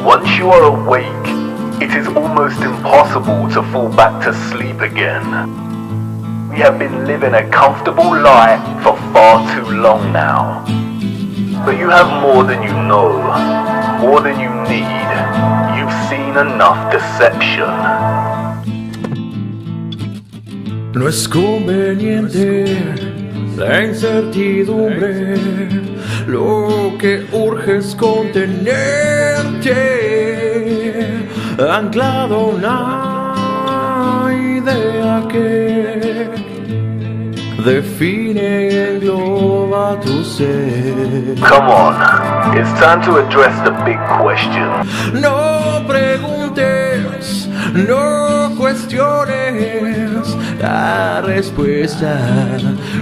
Once you are awake, it is almost impossible to fall back to sleep again. We have been living a comfortable life for far too long now. But you have more than you know, more than you need. You've seen enough deception. No es conveniente la incertidumbre, lo que urge es contenerte, anclado a una idea que define y engloba tu ser. Come on, it's time to address the big question. No preguntes, no cuestiones, la respuesta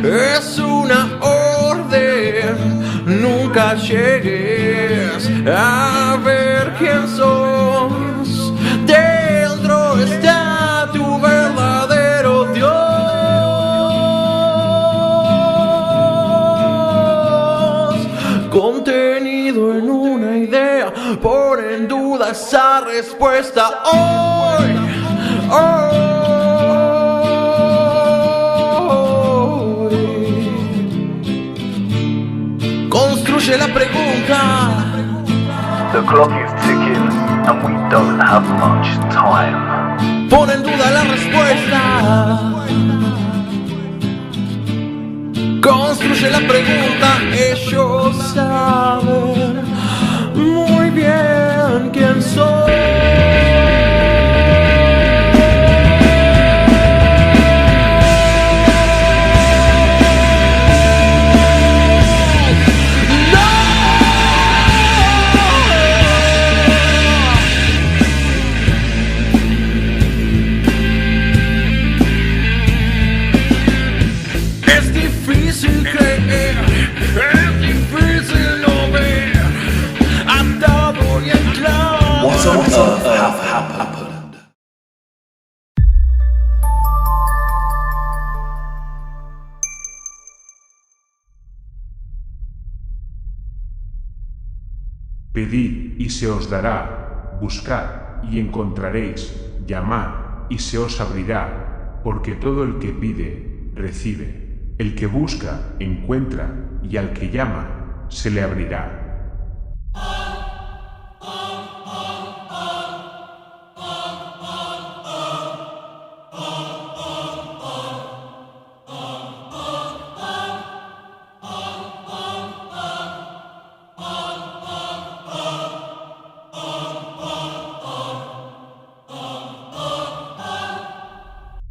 es una orden. Nunca llegues a ver quién sos, dentro está tu verdadero Dios. Contenido en una idea, pone en duda esa respuesta hoy. Construye la pregunta. The clock is ticking and we don't have much time. Pon en duda la respuesta. Construye la pregunta. Ellos saben muy bien quién soy. What on earth have happened? Pedid y se os dará, buscad y encontraréis, llamad y se os abrirá, porque todo el que pide, recibe, el que busca, encuentra, y al que llama, se le abrirá.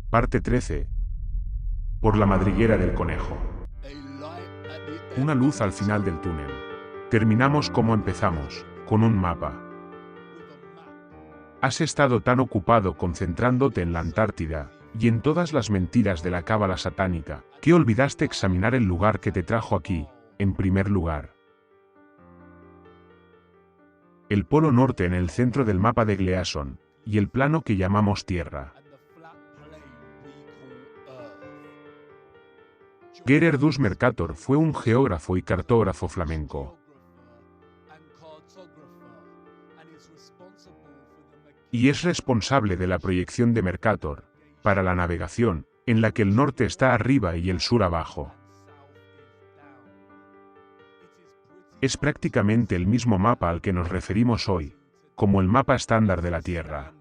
Parte 13. Por la madriguera del conejo. Una luz al final del túnel. Terminamos como empezamos, con un mapa. Has estado tan ocupado concentrándote en la Antártida y en todas las mentiras de la cábala satánica, que olvidaste examinar el lugar que te trajo aquí, en primer lugar. El polo norte en el centro del mapa de Gleason, y el plano que llamamos Tierra. Gerardus Mercator fue un geógrafo y cartógrafo flamenco. Y es responsable de la proyección de Mercator, para la navegación, en la que el norte está arriba y el sur abajo. Es prácticamente el mismo mapa al que nos referimos hoy, como el mapa estándar de la Tierra.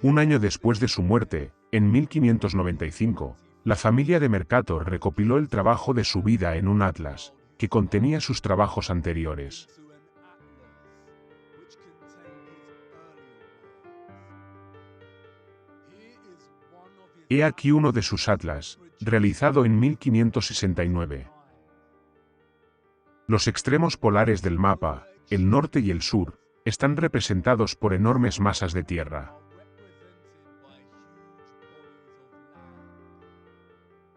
Un año después de su muerte, en 1595, la familia de Mercator recopiló el trabajo de su vida en un atlas, que contenía sus trabajos anteriores. He aquí uno de sus atlas, realizado en 1569. Los extremos polares del mapa, el norte y el sur, están representados por enormes masas de tierra.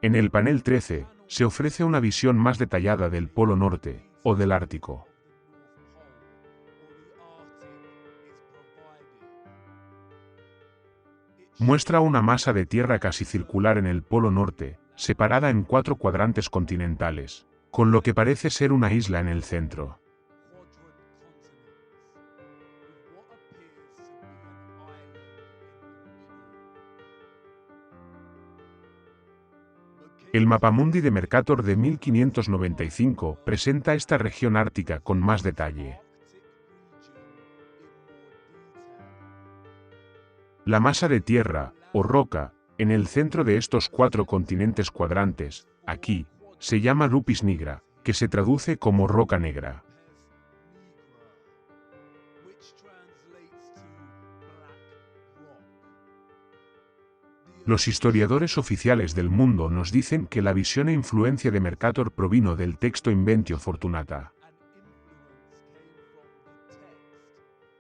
En el panel 13, se ofrece una visión más detallada del Polo Norte, o del Ártico. Muestra una masa de tierra casi circular en el Polo Norte, separada en 4 cuadrantes continentales, con lo que parece ser una isla en el centro. El Mapamundi de Mercator de 1595 presenta esta región ártica con más detalle. La masa de tierra, o roca, en el centro de estos 4 continentes cuadrantes, aquí, se llama Lupis nigra, que se traduce como roca negra. Los historiadores oficiales del mundo nos dicen que la visión e influencia de Mercator provino del texto Inventio Fortunata.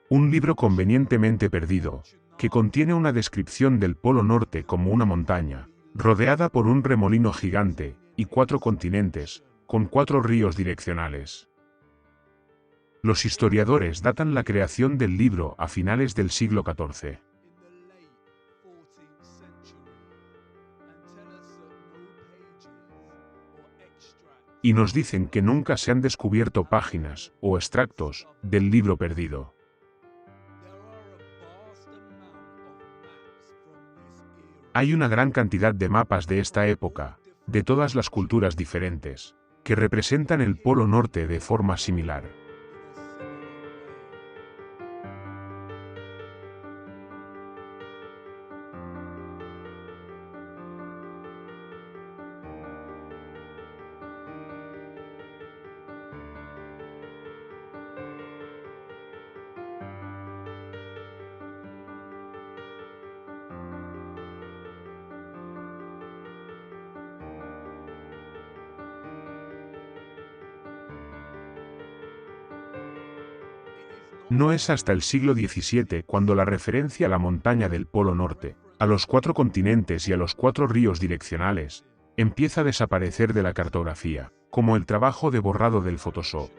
Un libro convenientemente perdido, que contiene una descripción del Polo Norte como una montaña, rodeada por un remolino gigante, y 4 continentes, con 4 ríos direccionales. Los historiadores datan la creación del libro a finales del siglo XIV. Y nos dicen que nunca se han descubierto páginas, o extractos, del libro perdido. Hay una gran cantidad de mapas de esta época, de todas las culturas diferentes, que representan el Polo Norte de forma similar. No es hasta el siglo XVII cuando la referencia a la montaña del Polo Norte, a los 4 continentes y a los 4 ríos direccionales, empieza a desaparecer de la cartografía, como el trabajo de borrado del Photoshop.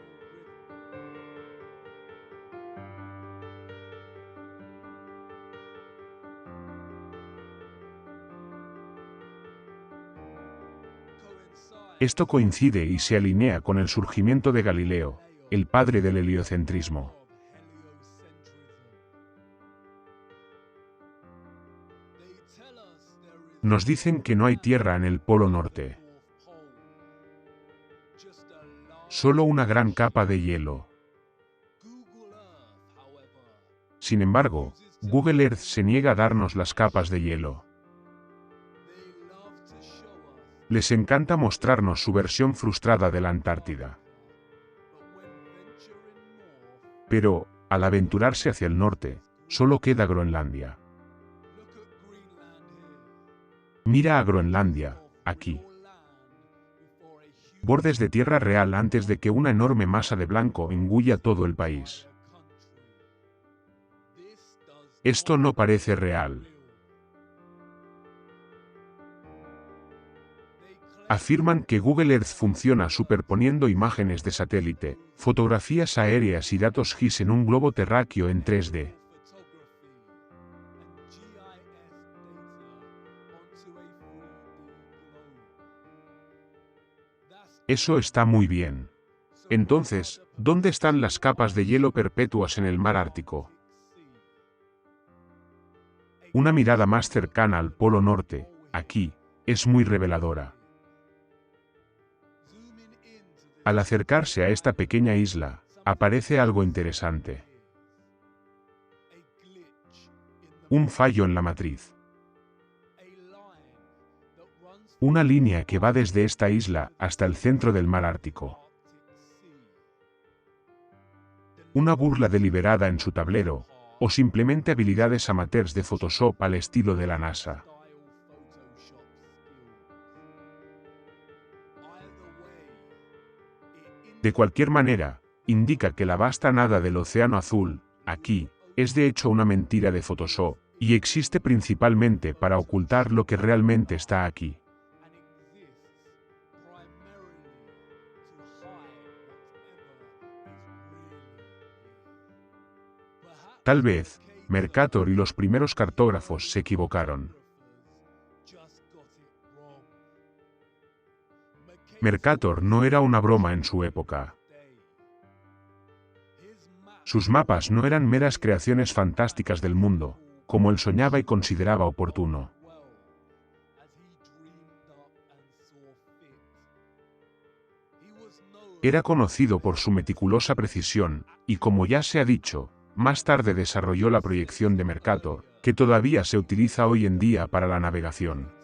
Esto coincide y se alinea con el surgimiento de Galileo, el padre del heliocentrismo. Nos dicen que no hay tierra en el Polo Norte. Solo una gran capa de hielo. Sin embargo, Google Earth se niega a darnos las capas de hielo. Les encanta mostrarnos su versión frustrada de la Antártida. Pero, al aventurarse hacia el norte, solo queda Groenlandia. Mira a Groenlandia, aquí. Bordes de tierra real antes de que una enorme masa de blanco engulla todo el país. Esto no parece real. Afirman que Google Earth funciona superponiendo imágenes de satélite, fotografías aéreas y datos GIS en un globo terráqueo en 3D. Eso está muy bien. Entonces, ¿dónde están las capas de hielo perpetuas en el mar Ártico? Una mirada más cercana al Polo Norte, aquí, es muy reveladora. Al acercarse a esta pequeña isla, aparece algo interesante. Un fallo en la matriz. Una línea que va desde esta isla hasta el centro del mar Ártico. Una burla deliberada en su tablero, o simplemente habilidades amateurs de Photoshop al estilo de la NASA. De cualquier manera, indica que la vasta nada del océano azul, aquí, es de hecho una mentira de Photoshop, y existe principalmente para ocultar lo que realmente está aquí. Tal vez, Mercator y los primeros cartógrafos se equivocaron. Mercator no era una broma en su época. Sus mapas no eran meras creaciones fantásticas del mundo, como él soñaba y consideraba oportuno. Era conocido por su meticulosa precisión, y como ya se ha dicho, más tarde desarrolló la proyección de Mercator, que todavía se utiliza hoy en día para la navegación.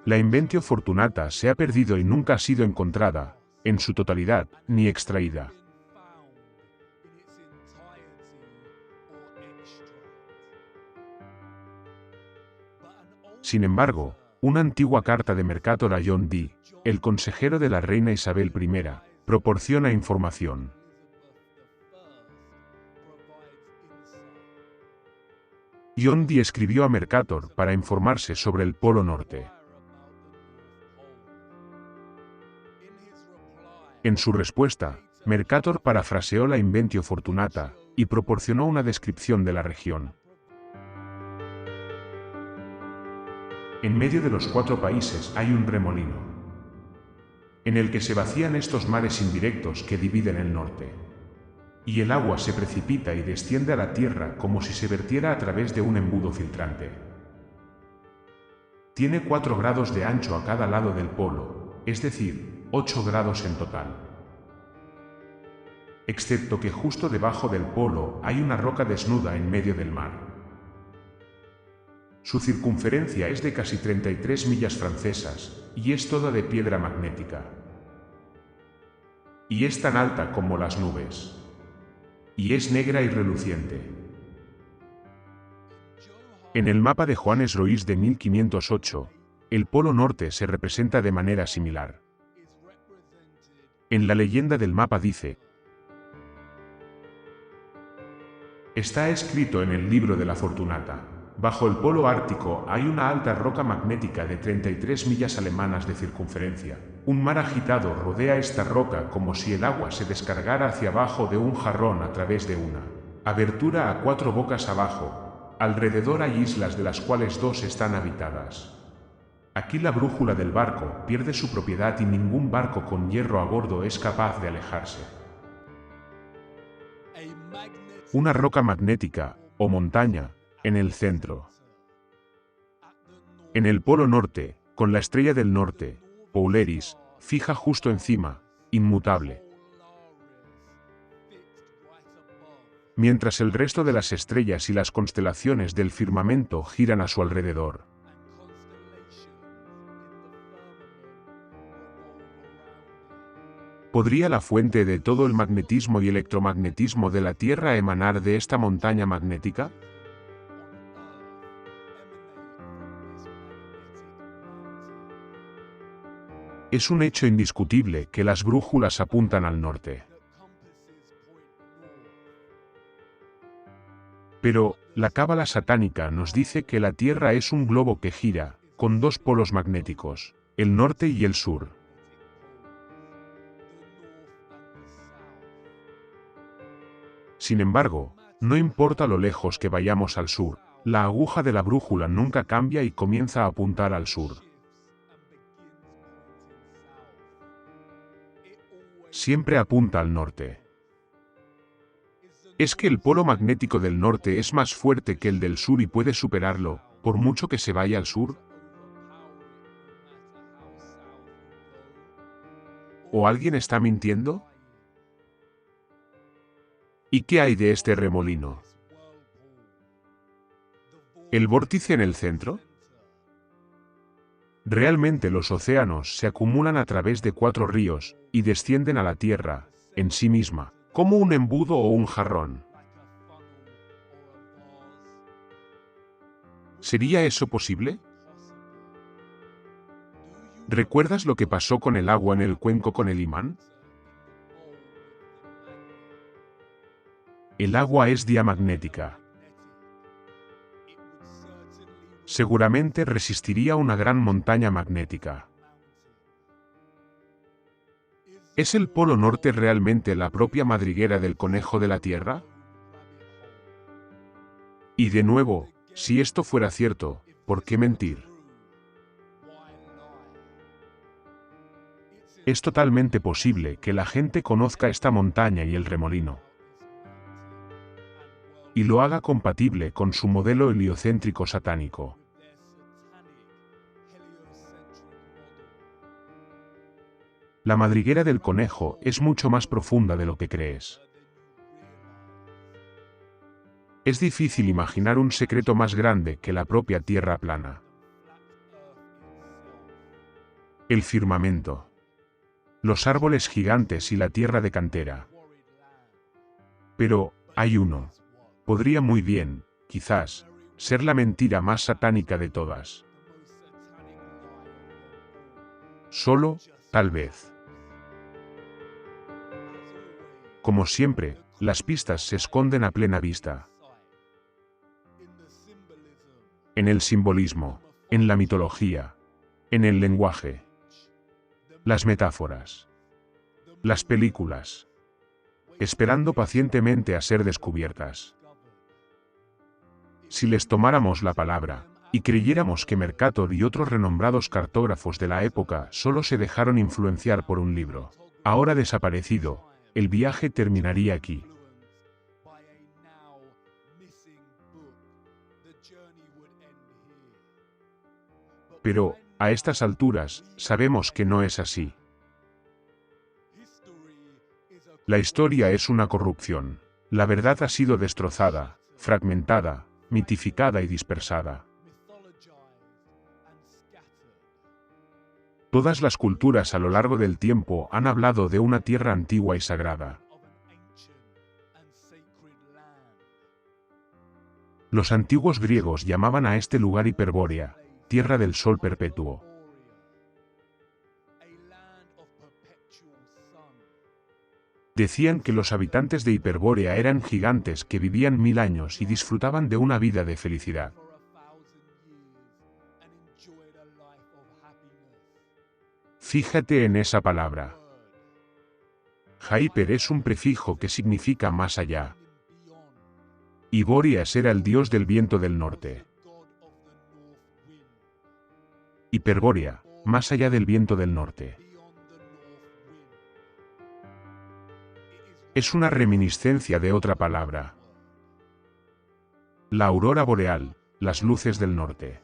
La Inventio Fortunata se ha perdido y nunca ha sido encontrada, en su totalidad, ni extraída. Sin embargo, una antigua carta de Mercator a John Dee, el consejero de la reina Isabel I, proporciona información. John Dee escribió a Mercator para informarse sobre el Polo Norte. En su respuesta, Mercator parafraseó la Inventio Fortunata y proporcionó una descripción de la región. En medio de los 4 países hay un remolino, en el que se vacían estos mares indirectos que dividen el norte. Y el agua se precipita y desciende a la tierra como si se vertiera a través de un embudo filtrante. Tiene 4 grados de ancho a cada lado del polo, es decir, 8 grados en total. Excepto que justo debajo del polo hay una roca desnuda en medio del mar. Su circunferencia es de casi 33 millas francesas, y es toda de piedra magnética. Y es tan alta como las nubes. Y es negra y reluciente. En el mapa de Johannes Royce de 1508, el Polo Norte se representa de manera similar. En la leyenda del mapa dice: está escrito en el libro de la Fortunata, bajo el polo ártico hay una alta roca magnética de 33 millas alemanas de circunferencia. Un mar agitado rodea esta roca como si el agua se descargara hacia abajo de un jarrón a través de una abertura a 4 bocas abajo. Alrededor hay islas de las cuales 2 están habitadas. Aquí la brújula del barco pierde su propiedad y ningún barco con hierro a bordo es capaz de alejarse. Una roca magnética, o montaña, en el centro. En el Polo Norte, con la estrella del norte, Polaris, fija justo encima, inmutable. Mientras el resto de las estrellas y las constelaciones del firmamento giran a su alrededor. ¿Podría la fuente de todo el magnetismo y electromagnetismo de la Tierra emanar de esta montaña magnética? Es un hecho indiscutible que las brújulas apuntan al norte. Pero, la cábala satánica nos dice que la Tierra es un globo que gira, con 2 polos magnéticos, el norte y el sur. Sin embargo, no importa lo lejos que vayamos al sur, la aguja de la brújula nunca cambia y comienza a apuntar al sur. Siempre apunta al norte. ¿Es que el polo magnético del norte es más fuerte que el del sur y puede superarlo, por mucho que se vaya al sur? ¿O alguien está mintiendo? ¿Y qué hay de este remolino? ¿El vórtice en el centro? Realmente los océanos se acumulan a través de 4 ríos, y descienden a la Tierra, en sí misma, como un embudo o un jarrón. ¿Sería eso posible? ¿Recuerdas lo que pasó con el agua en el cuenco con el imán? El agua es diamagnética. Seguramente resistiría una gran montaña magnética. ¿Es el Polo Norte realmente la propia madriguera del conejo de la Tierra? Y de nuevo, si esto fuera cierto, ¿por qué mentir? Es totalmente posible que la gente conozca esta montaña y el remolino, y lo haga compatible con su modelo heliocéntrico satánico. La madriguera del conejo es mucho más profunda de lo que crees. Es difícil imaginar un secreto más grande que la propia Tierra plana. El firmamento, los árboles gigantes y la tierra de cantera. Pero, hay uno. Podría muy bien, quizás, ser la mentira más satánica de todas. Solo, tal vez. Como siempre, las pistas se esconden a plena vista. En el simbolismo, en la mitología, en el lenguaje, las metáforas, las películas, esperando pacientemente a ser descubiertas. Si les tomáramos la palabra, y creyéramos que Mercator y otros renombrados cartógrafos de la época solo se dejaron influenciar por un libro, ahora desaparecido, el viaje terminaría aquí. Pero, a estas alturas, sabemos que no es así. La historia es una corrupción. La verdad ha sido destrozada, fragmentada, mitificada y dispersada. Todas las culturas a lo largo del tiempo han hablado de una tierra antigua y sagrada. Los antiguos griegos llamaban a este lugar Hiperbórea, tierra del sol perpetuo. Decían que los habitantes de Hiperbórea eran gigantes que vivían 1000 años y disfrutaban de una vida de felicidad. Fíjate en esa palabra. Hyper es un prefijo que significa más allá. Y Bóreas era el dios del viento del norte. Hiperbórea, más allá del viento del norte. Es una reminiscencia de otra palabra. La aurora boreal, las luces del norte.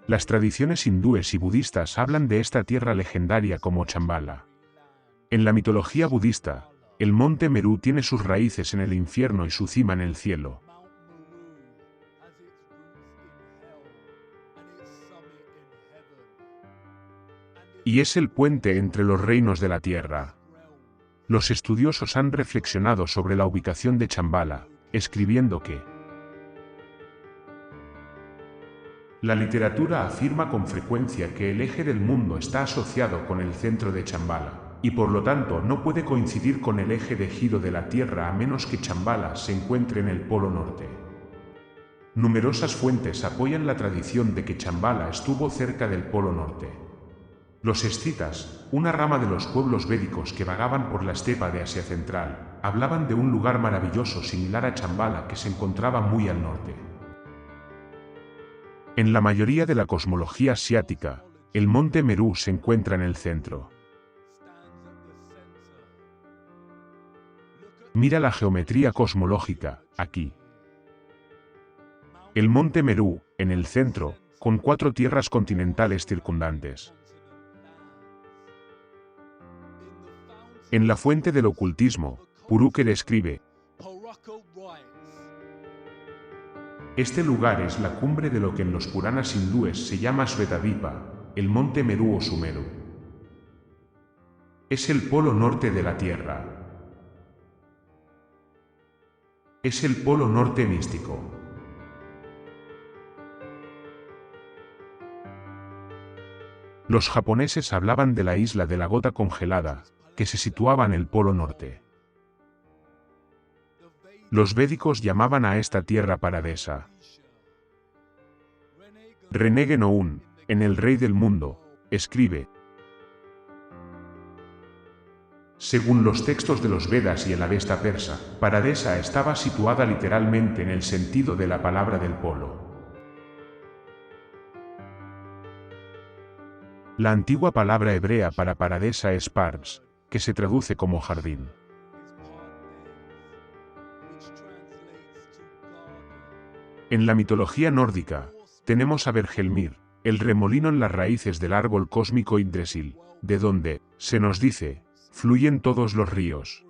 Las tradiciones hindúes y budistas hablan de esta tierra legendaria como Chambala. En la mitología budista, el monte Meru tiene sus raíces en el infierno y su cima en el cielo. Y es el puente entre los reinos de la tierra. Los estudiosos han reflexionado sobre la ubicación de Chambala, escribiendo que la literatura afirma con frecuencia que el eje del mundo está asociado con el centro de Chambala, y por lo tanto no puede coincidir con el eje de giro de la Tierra a menos que Chambala se encuentre en el Polo Norte. Numerosas fuentes apoyan la tradición de que Chambala estuvo cerca del Polo Norte. Los escitas, una rama de los pueblos védicos que vagaban por la estepa de Asia Central, hablaban de un lugar maravilloso similar a Chambala que se encontraba muy al norte. En la mayoría de la cosmología asiática, el monte Meru se encuentra en el centro. Mira la geometría cosmológica, aquí. El monte Meru, en el centro, con 4 tierras continentales circundantes. En la fuente del ocultismo, Purúker escribe: este lugar es la cumbre de lo que en los Puranas hindúes se llama Svetadipa, el monte Meru o Sumeru. Es el polo norte de la Tierra. Es el polo norte místico. Los japoneses hablaban de la isla de la gota congelada, que se situaba en el polo norte. Los védicos llamaban a esta tierra Paradesa. René Guénon, en El Rey del Mundo, escribe: Según los textos de los Vedas y el Avesta persa, Paradesa estaba situada literalmente en el sentido de la palabra del polo. La antigua palabra hebrea para Paradesa es Pars, que se traduce como jardín. En la mitología nórdica, tenemos a Bergelmir, el remolino en las raíces del árbol cósmico Yggdrasil, de donde, se nos dice, fluyen todos los ríos.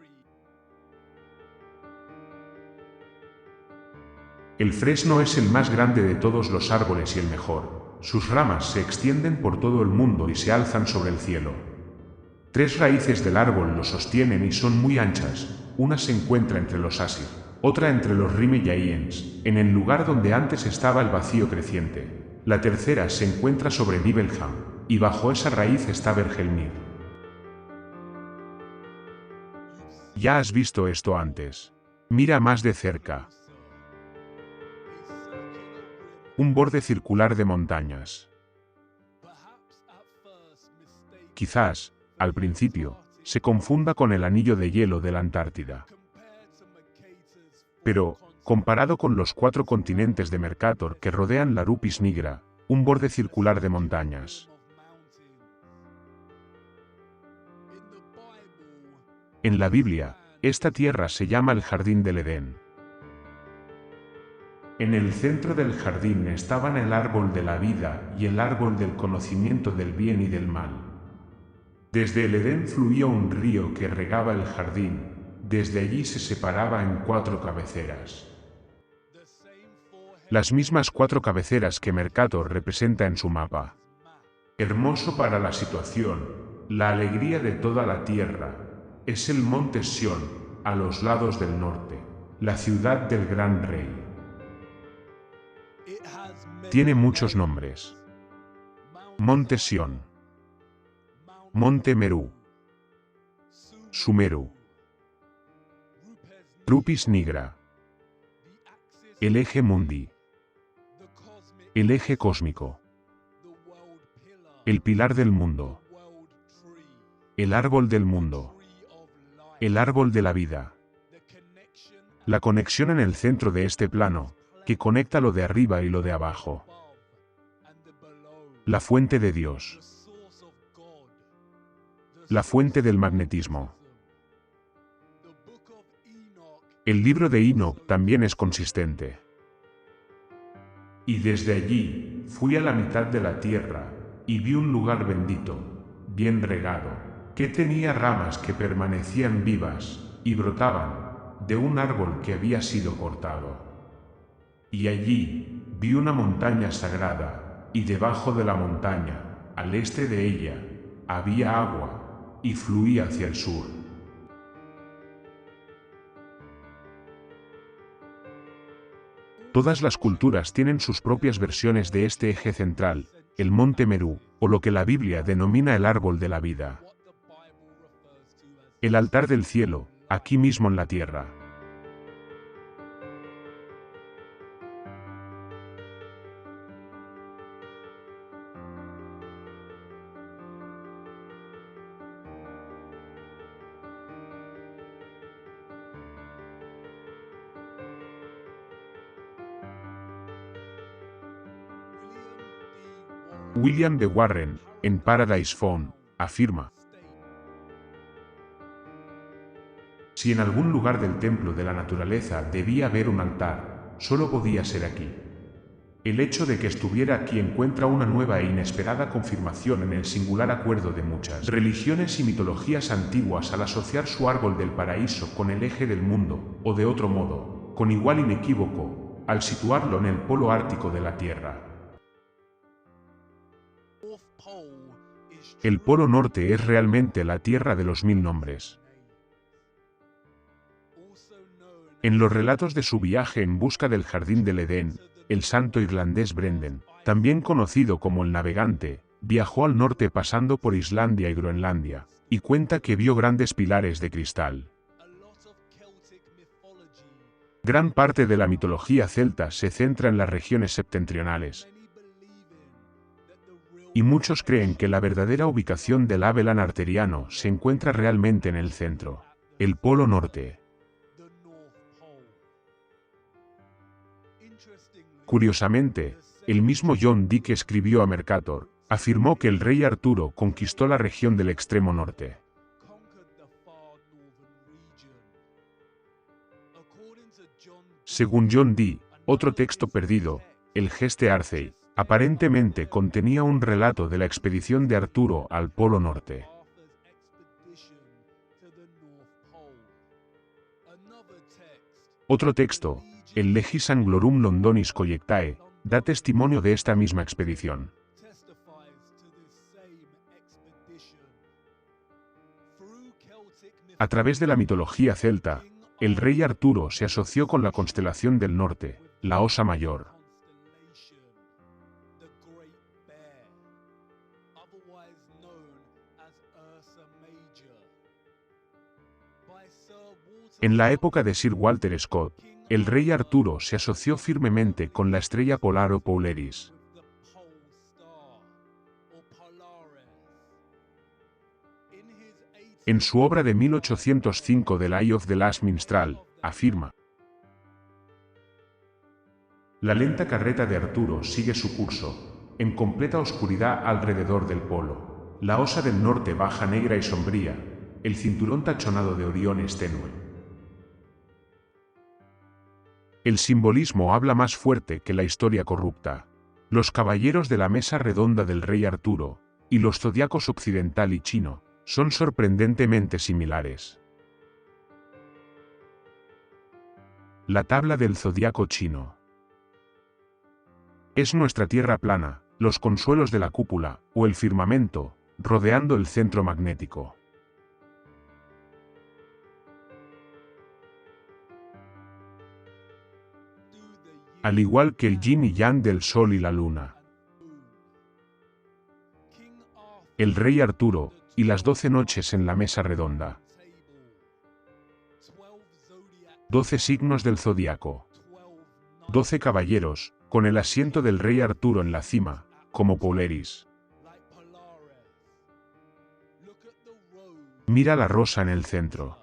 El fresno es el más grande de todos los árboles y el mejor. Sus ramas se extienden por todo el mundo y se alzan sobre el cielo. 3 raíces del árbol lo sostienen y son muy anchas, una se encuentra entre los Asir, otra entre los Rime-Yaíens, en el lugar donde antes estaba el vacío creciente. La tercera se encuentra sobre Nibelheim, y bajo esa raíz está Bergelmir. Ya has visto esto antes. Mira más de cerca. Un borde circular de montañas. Quizás, al principio, se confunda con el anillo de hielo de la Antártida. Pero, comparado con los 4 continentes de Mercator que rodean la Rupis nigra, un borde circular de montañas. En la Biblia, esta tierra se llama el Jardín del Edén. En el centro del jardín estaban el árbol de la vida y el árbol del conocimiento del bien y del mal. Desde el Edén fluía un río que regaba el jardín, desde allí se separaba en 4 cabeceras. Las mismas 4 cabeceras que Mercator representa en su mapa. Hermoso para la situación, la alegría de toda la tierra, es el monte Sión, a los lados del norte, la ciudad del gran rey. Tiene muchos nombres. Monte Sión, Monte Meru, Sumeru, Rupis nigra, el eje mundi, el eje cósmico, el pilar del mundo, el árbol del mundo, el árbol de la vida. La conexión en el centro de este plano, que conecta lo de arriba y lo de abajo. La fuente de Dios. La fuente del magnetismo. El libro de Enoch también es consistente. Y desde allí, fui a la mitad de la tierra, y vi un lugar bendito, bien regado, que tenía ramas que permanecían vivas, y brotaban, de un árbol que había sido cortado. Y allí, vi una montaña sagrada, y debajo de la montaña, al este de ella, había agua, y fluía hacia el sur. Todas las culturas tienen sus propias versiones de este eje central, el monte Meru, o lo que la Biblia denomina el árbol de la vida. El altar del cielo, aquí mismo en la tierra. William de Warren, en Paradise Phone, afirma: si en algún lugar del templo de la naturaleza debía haber un altar, solo podía ser aquí. El hecho de que estuviera aquí encuentra una nueva e inesperada confirmación en el singular acuerdo de muchas religiones y mitologías antiguas al asociar su árbol del paraíso con el eje del mundo, o de otro modo, con igual inequívoco, al situarlo en el polo ártico de la Tierra. El polo norte es realmente la tierra de los 1000 nombres. En los relatos de su viaje en busca del jardín del Edén, el santo irlandés Brendan, también conocido como el navegante, viajó al norte pasando por Islandia y Groenlandia, y cuenta que vio grandes pilares de cristal. Gran parte de la mitología celta se centra en las regiones septentrionales. Y muchos creen que la verdadera ubicación del Avellan arteriano se encuentra realmente en el centro, el Polo Norte. Curiosamente, el mismo John Dee que escribió a Mercator, afirmó que el rey Arturo conquistó la región del extremo norte. Según John Dee, otro texto perdido, el Geste Arcei, aparentemente contenía un relato de la expedición de Arturo al Polo Norte. Otro texto, el Legis Anglorum Londonis Collectae, da testimonio de esta misma expedición. A través de la mitología celta, el rey Arturo se asoció con la constelación del norte, la Osa Mayor. En la época de Sir Walter Scott, el rey Arturo se asoció firmemente con la estrella polar o Polaris. En su obra de 1805 The Lie of the Last Minstrel, afirma: la lenta carreta de Arturo sigue su curso, en completa oscuridad alrededor del polo. La osa del norte baja negra y sombría, el cinturón tachonado de Orión es tenue. El simbolismo habla más fuerte que la historia corrupta. Los caballeros de la mesa redonda del rey Arturo, y los zodiacos occidental y chino, son sorprendentemente similares. La tabla del zodiaco chino. Es nuestra tierra plana, los consuelos de la cúpula, o el firmamento, rodeando el centro magnético. Al igual que el yin y yang del sol y la luna. El rey Arturo, y las 12 noches en la mesa redonda. 12 signos del zodiaco. 12 caballeros, con el asiento del rey Arturo en la cima, como Polaris. Mira la rosa en el centro.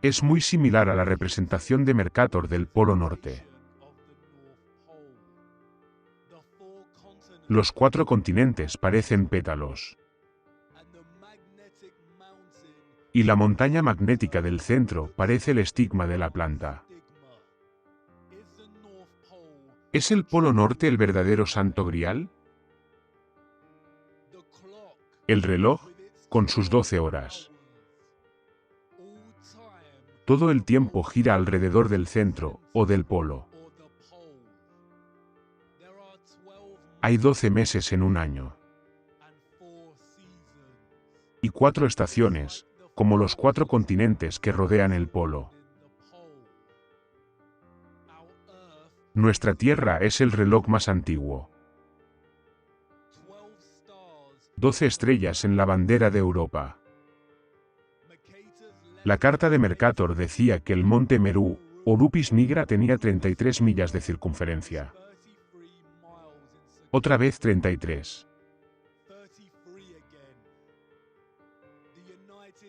Es muy similar a la representación de Mercator del Polo Norte. Los 4 continentes parecen pétalos. Y la montaña magnética del centro parece el estigma de la planta. ¿Es el Polo Norte el verdadero Santo Grial? El reloj, con sus 12 horas. Todo el tiempo gira alrededor del centro, o del polo. Hay 12 meses en un año. Y 4 estaciones, como los 4 continentes que rodean el polo. Nuestra Tierra es el reloj más antiguo. 12 estrellas en la bandera de Europa. La carta de Mercator decía que el monte Meru, o Lupis Nigra, tenía 33 millas de circunferencia. Otra vez 33.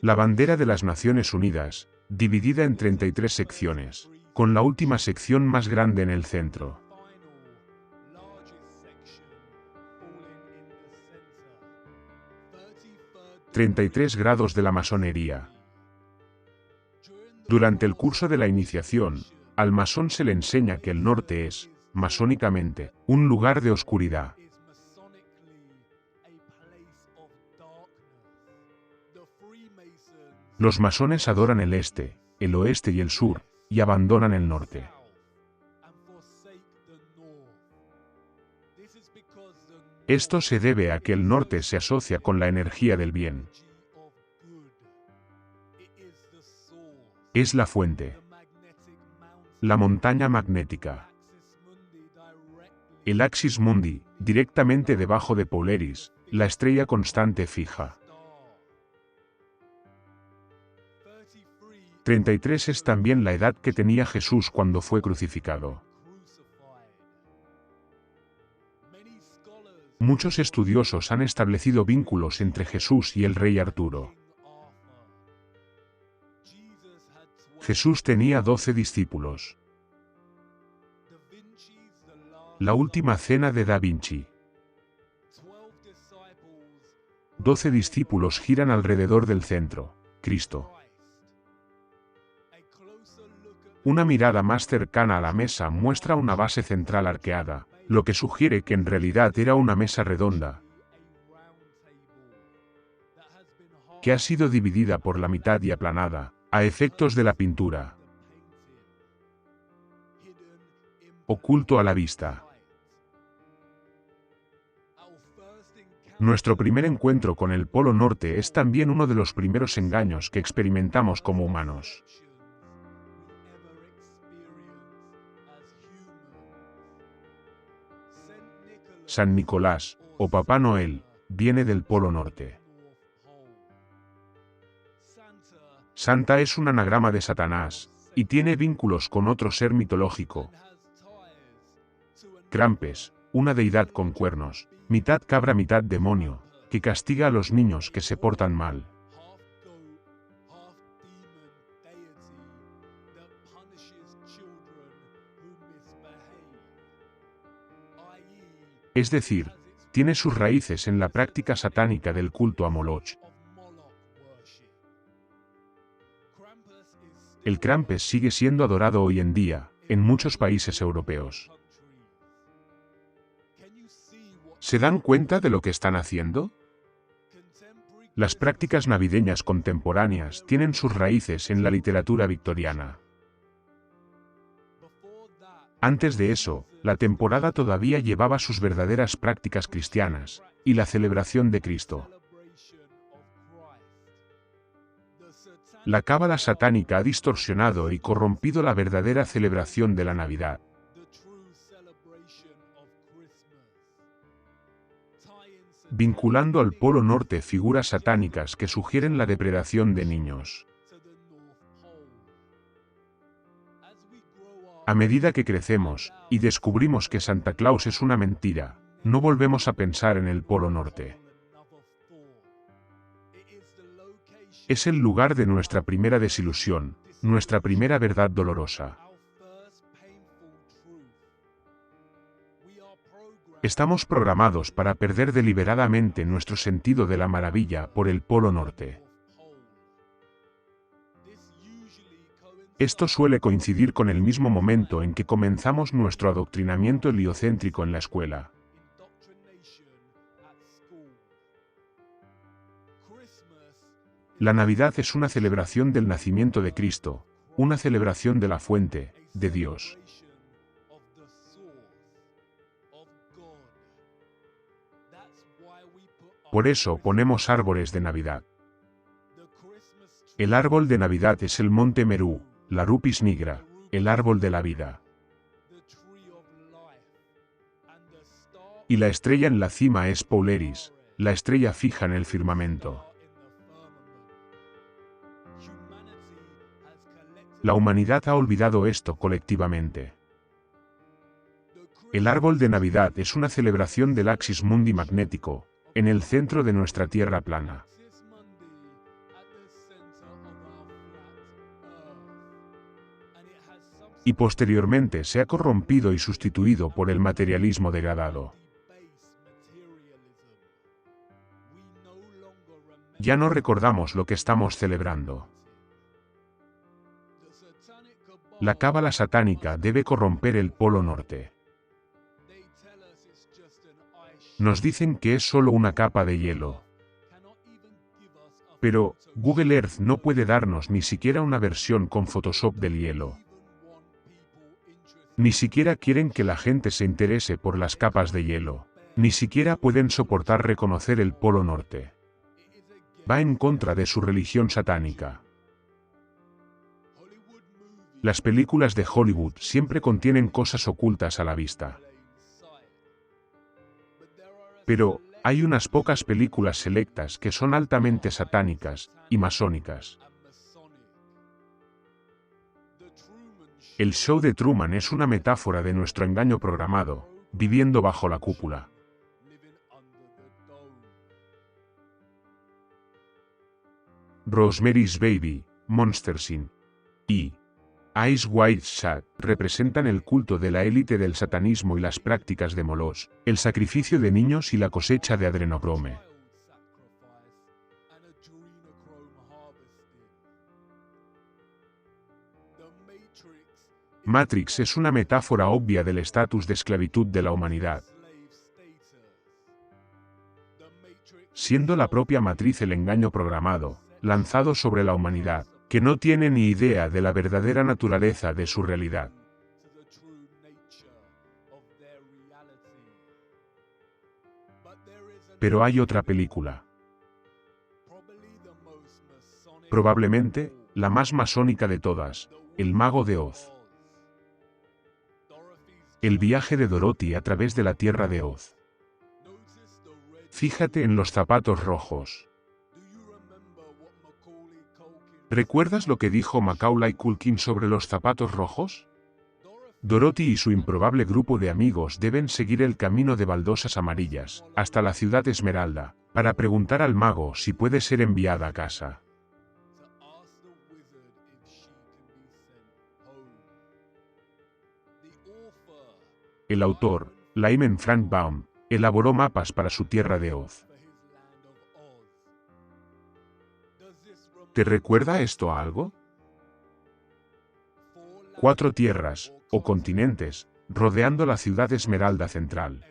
La bandera de las Naciones Unidas, dividida en 33 secciones, con la última sección más grande en el centro. «33 grados de la masonería». Durante el curso de la iniciación, al masón se le enseña que el norte es, masónicamente, un lugar de oscuridad. Los masones adoran el este, el oeste y el sur, y abandonan el norte. Esto se debe a que el norte se asocia con la energía del bien. Es la fuente. La montaña magnética. El Axis Mundi, directamente debajo de Polaris, la estrella constante fija. 33 es también la edad que tenía Jesús cuando fue crucificado. Muchos estudiosos han establecido vínculos entre Jesús y el rey Arturo. Jesús tenía 12 discípulos. La última cena de Da Vinci. 12 discípulos giran alrededor del centro, Cristo. Una mirada más cercana a la mesa muestra una base central arqueada, lo que sugiere que en realidad era una mesa redonda, que ha sido dividida por la mitad y aplanada, a efectos de la pintura. Oculto a la vista. Nuestro primer encuentro con el Polo Norte es también uno de los primeros engaños que experimentamos como humanos. San Nicolás, o Papá Noel, viene del Polo Norte. Santa es un anagrama de Satanás, y tiene vínculos con otro ser mitológico. Krampus, una deidad con cuernos, mitad cabra mitad demonio, que castiga a los niños que se portan mal. Es decir, tiene sus raíces en la práctica satánica del culto a Moloch. El Krampus sigue siendo adorado hoy en día, en muchos países europeos. ¿Se dan cuenta de lo que están haciendo? Las prácticas navideñas contemporáneas tienen sus raíces en la literatura victoriana. Antes de eso, la temporada todavía llevaba sus verdaderas prácticas cristianas, y la celebración de Cristo. La cábala satánica ha distorsionado y corrompido la verdadera celebración de la Navidad. Vinculando al Polo Norte figuras satánicas que sugieren la depredación de niños. A medida que crecemos, y descubrimos que Santa Claus es una mentira, no volvemos a pensar en el Polo Norte. Es el lugar de nuestra primera desilusión, nuestra primera verdad dolorosa. Estamos programados para perder deliberadamente nuestro sentido de la maravilla por el Polo Norte. Esto suele coincidir con el mismo momento en que comenzamos nuestro adoctrinamiento heliocéntrico en la escuela. La Navidad es una celebración del nacimiento de Cristo, una celebración de la fuente, de Dios. Por eso ponemos árboles de Navidad. El árbol de Navidad es el monte Meru, la Rupis nigra, el árbol de la vida. Y la estrella en la cima es Polaris, la estrella fija en el firmamento. La humanidad ha olvidado esto colectivamente. El árbol de Navidad es una celebración del axis mundi magnético, en el centro de nuestra Tierra plana. Y posteriormente se ha corrompido y sustituido por el materialismo degradado. Ya no recordamos lo que estamos celebrando. La cábala satánica debe corromper el Polo Norte. Nos dicen que es solo una capa de hielo. Pero, Google Earth no puede darnos ni siquiera una versión con Photoshop del hielo. Ni siquiera quieren que la gente se interese por las capas de hielo. Ni siquiera pueden soportar reconocer el Polo Norte. Va en contra de su religión satánica. Las películas de Hollywood siempre contienen cosas ocultas a la vista. Pero, hay unas pocas películas selectas que son altamente satánicas y masónicas. El show de Truman es una metáfora de nuestro engaño programado, viviendo bajo la cúpula. Rosemary's Baby, Monsters Inc. y Ice White Shad representan el culto de la élite del satanismo y las prácticas de Moloch, el sacrificio de niños y la cosecha de adrenocrome. Matrix es una metáfora obvia del estatus de esclavitud de la humanidad, siendo la propia matriz el engaño programado, lanzado sobre la humanidad, que no tiene ni idea de la verdadera naturaleza de su realidad. Pero hay otra película, probablemente la más masónica de todas, El Mago de Oz. El viaje de Dorothy a través de la tierra de Oz. Fíjate en los zapatos rojos. ¿Recuerdas lo que dijo Macaulay Culkin sobre los zapatos rojos? Dorothy y su improbable grupo de amigos deben seguir el camino de baldosas amarillas, hasta la ciudad Esmeralda, para preguntar al mago si puede ser enviada a casa. El autor, Lyman Frank Baum, elaboró mapas para su tierra de Oz. ¿Te recuerda esto a algo? 4 tierras, o continentes, rodeando la ciudad Esmeralda central.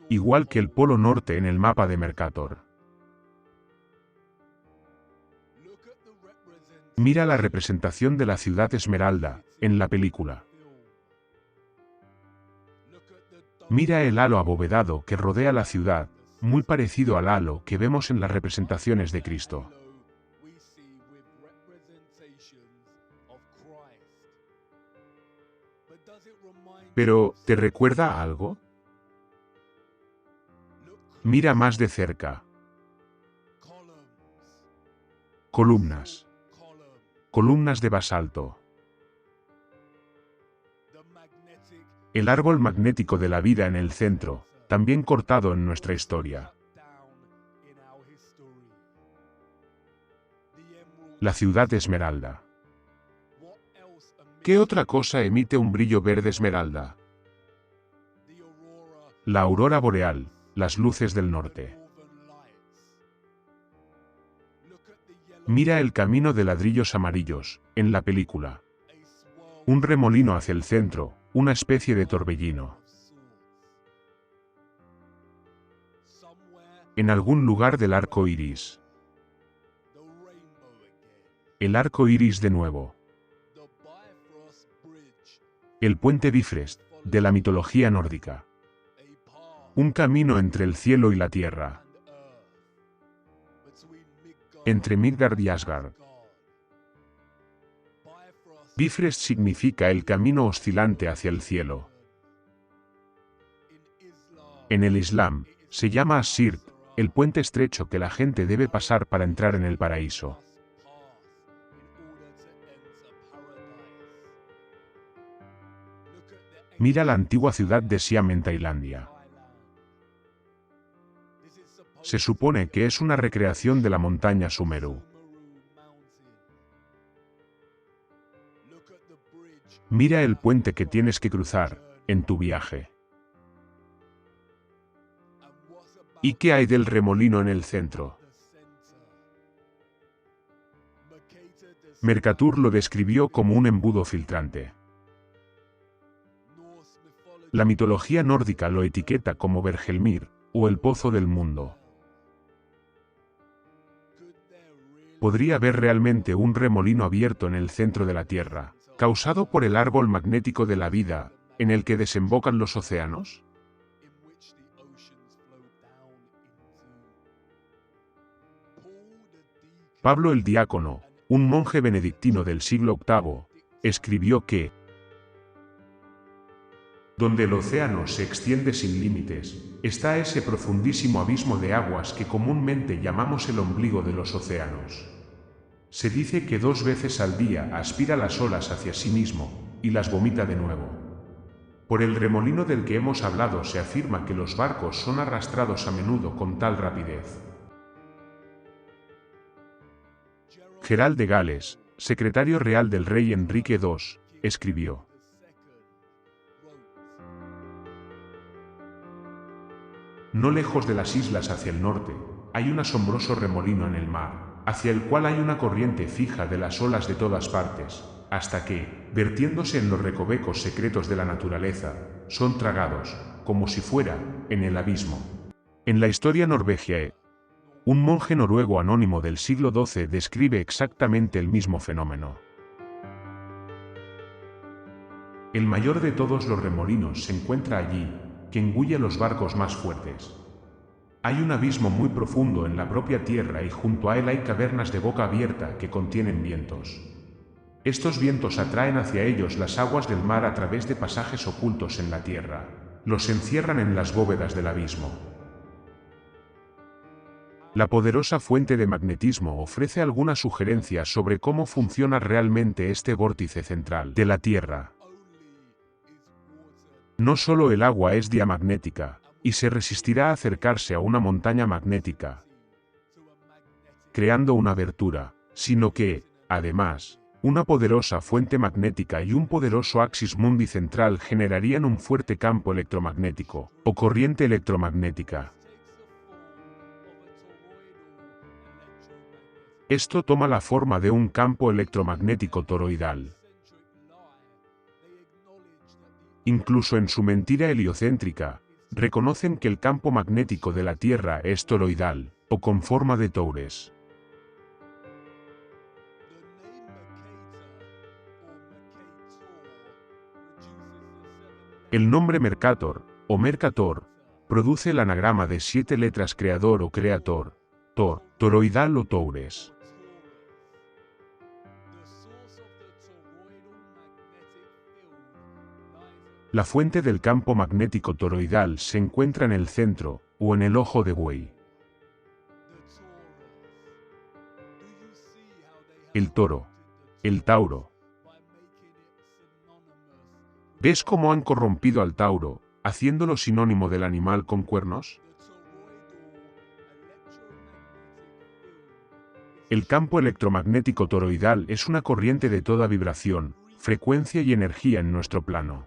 Igual que el Polo Norte en el mapa de Mercator. Mira la representación de la ciudad Esmeralda, en la película. Mira el halo abovedado que rodea la ciudad, muy parecido al halo que vemos en las representaciones de Cristo. Pero, ¿te recuerda a algo? Mira más de cerca. Columnas. Columnas de basalto. El árbol magnético de la vida en el centro, también cortado en nuestra historia. La ciudad Esmeralda. ¿Qué otra cosa emite un brillo verde esmeralda? La aurora boreal, las luces del norte. Mira el camino de ladrillos amarillos, en la película. Un remolino hacia el centro, una especie de torbellino. En algún lugar del arco iris. El arco iris de nuevo. El puente Bifrost, de la mitología nórdica. Un camino entre el cielo y la tierra. Entre Midgard y Asgard. Bifrost significa el camino oscilante hacia el cielo. En el Islam, se llama As-Sirt, el puente estrecho que la gente debe pasar para entrar en el paraíso. Mira la antigua ciudad de Siam en Tailandia. Se supone que es una recreación de la montaña Sumeru. Mira el puente que tienes que cruzar, en tu viaje. ¿Y qué hay del remolino en el centro? Mercator lo describió como un embudo filtrante. La mitología nórdica lo etiqueta como Vergelmir, o el pozo del mundo. ¿Podría haber realmente un remolino abierto en el centro de la Tierra, causado por el árbol magnético de la vida, en el que desembocan los océanos? Pablo el Diácono, un monje benedictino del siglo VIII, escribió que donde el océano se extiende sin límites, está ese profundísimo abismo de aguas que comúnmente llamamos el ombligo de los océanos. Se dice que 2 veces al día aspira las olas hacia sí mismo, y las vomita de nuevo. Por el remolino del que hemos hablado se afirma que los barcos son arrastrados a menudo con tal rapidez. Gerald de Gales, secretario real del rey Enrique II, escribió: no lejos de las islas hacia el norte, hay un asombroso remolino en el mar, hacia el cual hay una corriente fija de las olas de todas partes, hasta que, vertiéndose en los recovecos secretos de la naturaleza, son tragados, como si fuera, en el abismo. En la historia Norvegiae, un monje noruego anónimo del siglo XII describe exactamente el mismo fenómeno. El mayor de todos los remolinos se encuentra allí, que engulle a los barcos más fuertes. Hay un abismo muy profundo en la propia tierra y junto a él hay cavernas de boca abierta que contienen vientos. Estos vientos atraen hacia ellos las aguas del mar a través de pasajes ocultos en la tierra. Los encierran en las bóvedas del abismo. La poderosa fuente de magnetismo ofrece algunas sugerencias sobre cómo funciona realmente este vórtice central de la Tierra. No solo el agua es diamagnética, y se resistirá a acercarse a una montaña magnética, creando una abertura, sino que, además, una poderosa fuente magnética y un poderoso axis mundi central generarían un fuerte campo electromagnético, o corriente electromagnética. Esto toma la forma de un campo electromagnético toroidal. Incluso en su mentira heliocéntrica, reconocen que el campo magnético de la Tierra es toroidal, o con forma de toures. El nombre Mercator, o Mercator, produce el anagrama de 7 letras creador o creator, Tor, toroidal o toures. La fuente del campo magnético toroidal se encuentra en el centro, o en el ojo de buey. El toro. El Tauro. ¿Ves cómo han corrompido al Tauro, haciéndolo sinónimo del animal con cuernos? El campo electromagnético toroidal es una corriente de toda vibración, frecuencia y energía en nuestro plano.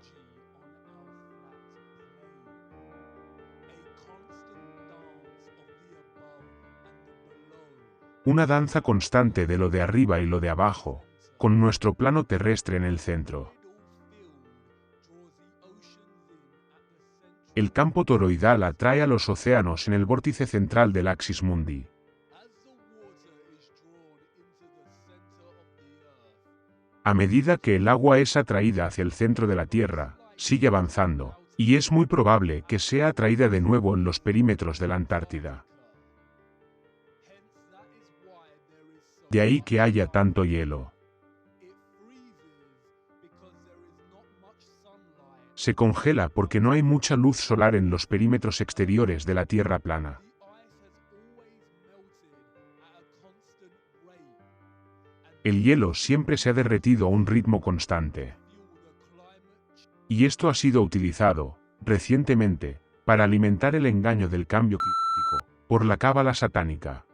Una danza constante de lo de arriba y lo de abajo, con nuestro plano terrestre en el centro. El campo toroidal atrae a los océanos en el vórtice central del axis mundi. A medida que el agua es atraída hacia el centro de la Tierra, sigue avanzando, y es muy probable que sea atraída de nuevo en los perímetros de la Antártida. De ahí que haya tanto hielo. Se congela porque no hay mucha luz solar en los perímetros exteriores de la Tierra plana. El hielo siempre se ha derretido a un ritmo constante. Y esto ha sido utilizado, recientemente, para alimentar el engaño del cambio climático, por la cábala satánica.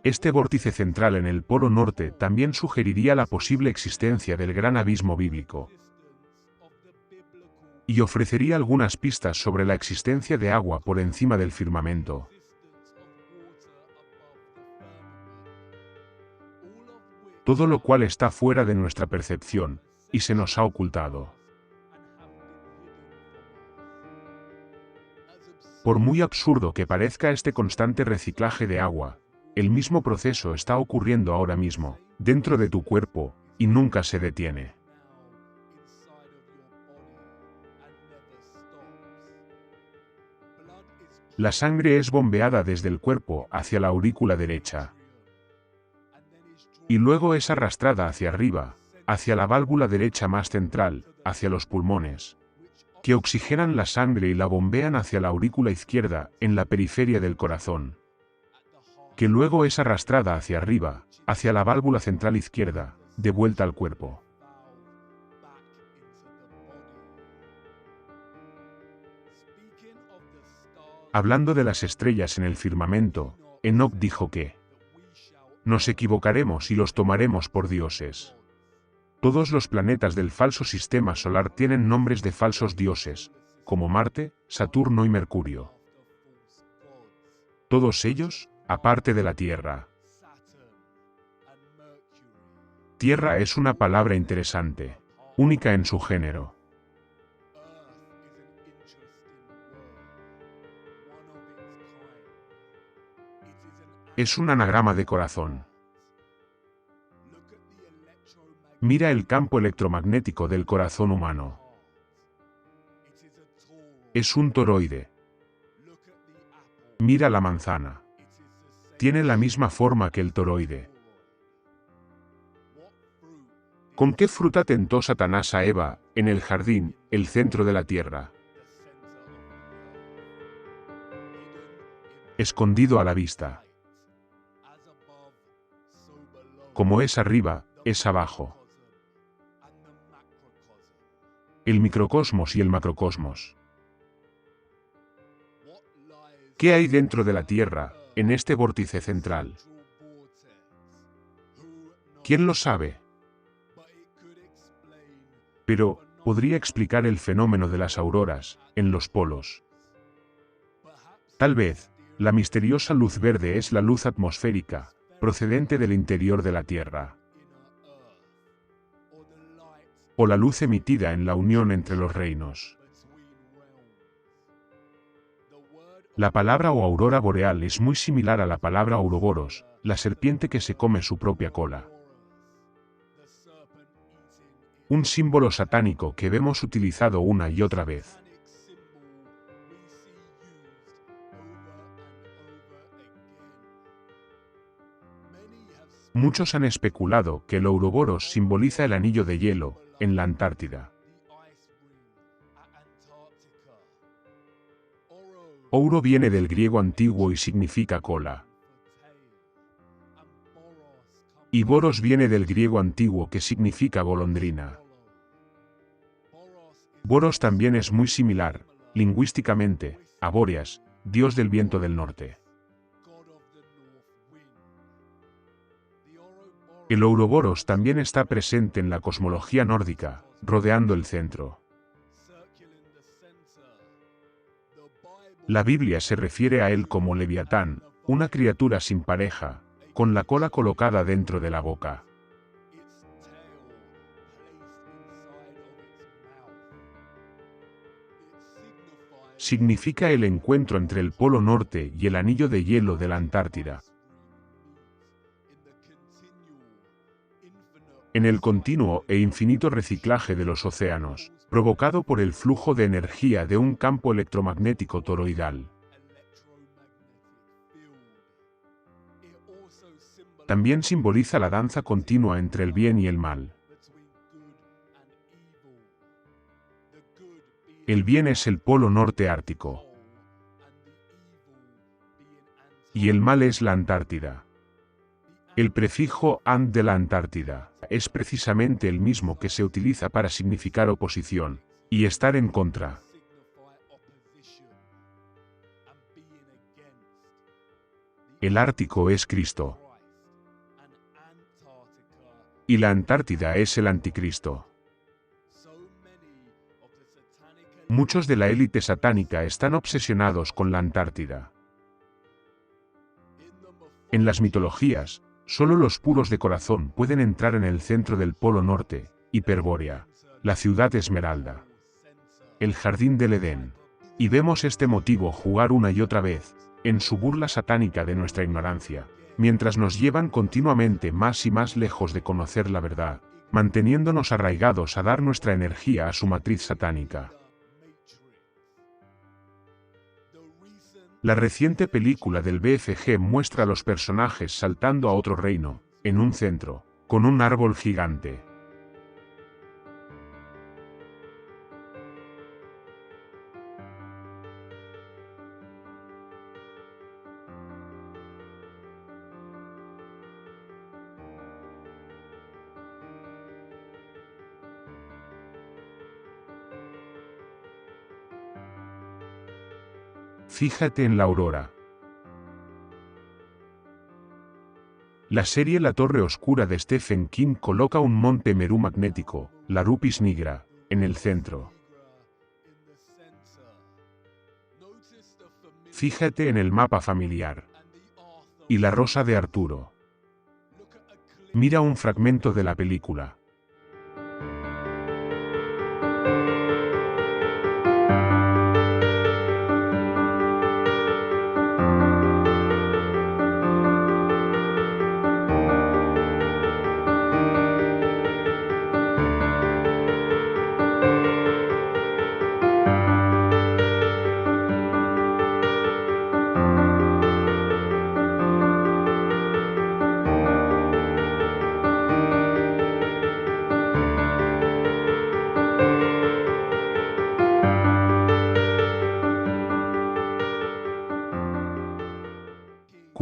Este vórtice central en el polo norte también sugeriría la posible existencia del gran abismo bíblico. Y ofrecería algunas pistas sobre la existencia de agua por encima del firmamento. Todo lo cual está fuera de nuestra percepción, y se nos ha ocultado. Por muy absurdo que parezca este constante reciclaje de agua, el mismo proceso está ocurriendo ahora mismo, dentro de tu cuerpo, y nunca se detiene. La sangre es bombeada desde el cuerpo hacia la aurícula derecha. Y luego es arrastrada hacia arriba, hacia la válvula derecha más central, hacia los pulmones, que oxigenan la sangre y la bombean hacia la aurícula izquierda, en la periferia del corazón, que luego es arrastrada hacia arriba, hacia la válvula central izquierda, de vuelta al cuerpo. Hablando de las estrellas en el firmamento, Enoc dijo que Nos equivocaremos y los tomaremos por dioses. Todos los planetas del falso sistema solar tienen nombres de falsos dioses, como Marte, Saturno y Mercurio. Todos ellos, aparte de la Tierra. Tierra es una palabra interesante, única en su género. Es un anagrama de corazón. Mira el campo electromagnético del corazón humano. Es un toroide. Mira la manzana. Tiene la misma forma que el toroide. ¿Con qué fruta tentó Satanás a Eva, en el jardín, el centro de la tierra? Escondido a la vista. Como es arriba, es abajo. El microcosmos y el macrocosmos. ¿Qué hay dentro de la Tierra, en este vórtice central? ¿Quién lo sabe? Pero, ¿podría explicar el fenómeno de las auroras, en los polos? Tal vez, la misteriosa luz verde es la luz atmosférica, procedente del interior de la Tierra. O la luz emitida en la unión entre los reinos. La palabra o aurora boreal es muy similar a la palabra ouroboros, la serpiente que se come su propia cola. Un símbolo satánico que vemos utilizado una y otra vez. Muchos han especulado que el ouroboros simboliza el anillo de hielo, en la Antártida. Ouro viene del griego antiguo y significa cola. Y boros viene del griego antiguo que significa golondrina. Boros también es muy similar, lingüísticamente, a Bóreas, dios del viento del norte. El ouroboros también está presente en la cosmología nórdica, rodeando el centro. La Biblia se refiere a él como Leviatán, una criatura sin pareja, con la cola colocada dentro de la boca. Significa el encuentro entre el Polo Norte y el anillo de hielo de la Antártida. En el continuo e infinito reciclaje de los océanos, provocado por el flujo de energía de un campo electromagnético toroidal. También simboliza la danza continua entre el bien y el mal. El bien es el polo norte ártico. Y el mal es la Antártida. El prefijo "and" de la Antártida es precisamente el mismo que se utiliza para significar oposición y estar en contra. El Ártico es Cristo. Y la Antártida es el Anticristo. Muchos de la élite satánica están obsesionados con la Antártida. En las mitologías, solo los puros de corazón pueden entrar en el centro del Polo Norte, Hiperbórea, la ciudad Esmeralda, el jardín del Edén. Y vemos este motivo jugar una y otra vez, en su burla satánica de nuestra ignorancia, mientras nos llevan continuamente más y más lejos de conocer la verdad, manteniéndonos arraigados a dar nuestra energía a su matriz satánica. La reciente película del BFG muestra a los personajes saltando a otro reino, en un centro, con un árbol gigante. Fíjate en la aurora. La serie La Torre Oscura de Stephen King coloca un monte Meru magnético, la Rupis nigra, en el centro. Fíjate en el mapa familiar. Y la rosa de Arturo. Mira un fragmento de la película.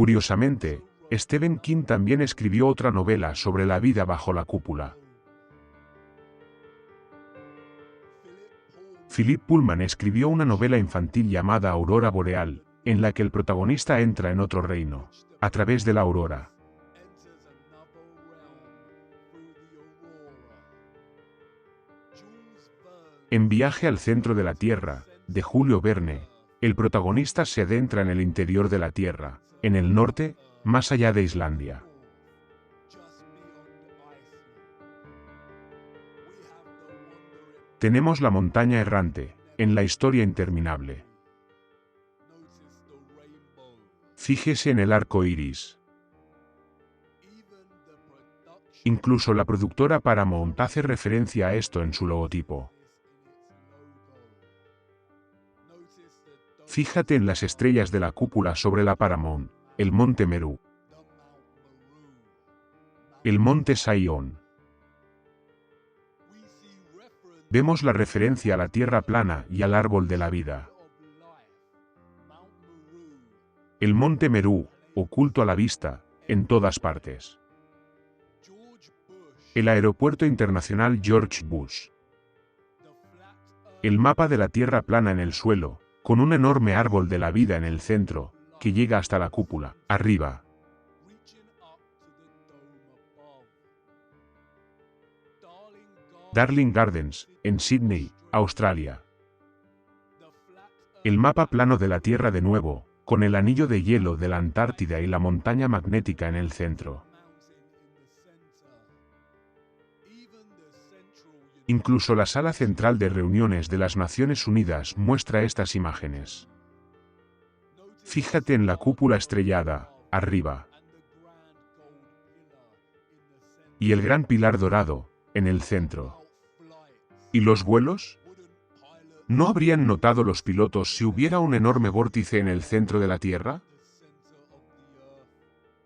Curiosamente, Stephen King también escribió otra novela sobre la vida bajo la cúpula. Philip Pullman escribió una novela infantil llamada Aurora Boreal, en la que el protagonista entra en otro reino, a través de la aurora. En Viaje al centro de la Tierra, de Julio Verne, el protagonista se adentra en el interior de la Tierra, en el norte, más allá de Islandia. Tenemos la montaña errante, en la historia interminable. Fíjese en el arco iris. Incluso la productora Paramount hace referencia a esto en su logotipo. Fíjate en las estrellas de la cúpula sobre la Paramount, el monte Meru, el monte Saión. Vemos la referencia a la tierra plana y al árbol de la vida. El monte Meru, oculto a la vista, en todas partes. El aeropuerto internacional George Bush. El mapa de la tierra plana en el suelo, con un enorme árbol de la vida en el centro, que llega hasta la cúpula, arriba. Darling Gardens, en Sydney, Australia. El mapa plano de la Tierra de nuevo, con el anillo de hielo de la Antártida y la montaña magnética en el centro. Incluso la sala central de reuniones de las Naciones Unidas muestra estas imágenes. Fíjate en la cúpula estrellada, arriba. Y el gran pilar dorado, en el centro. ¿Y los vuelos? ¿No habrían notado los pilotos si hubiera un enorme vórtice en el centro de la Tierra?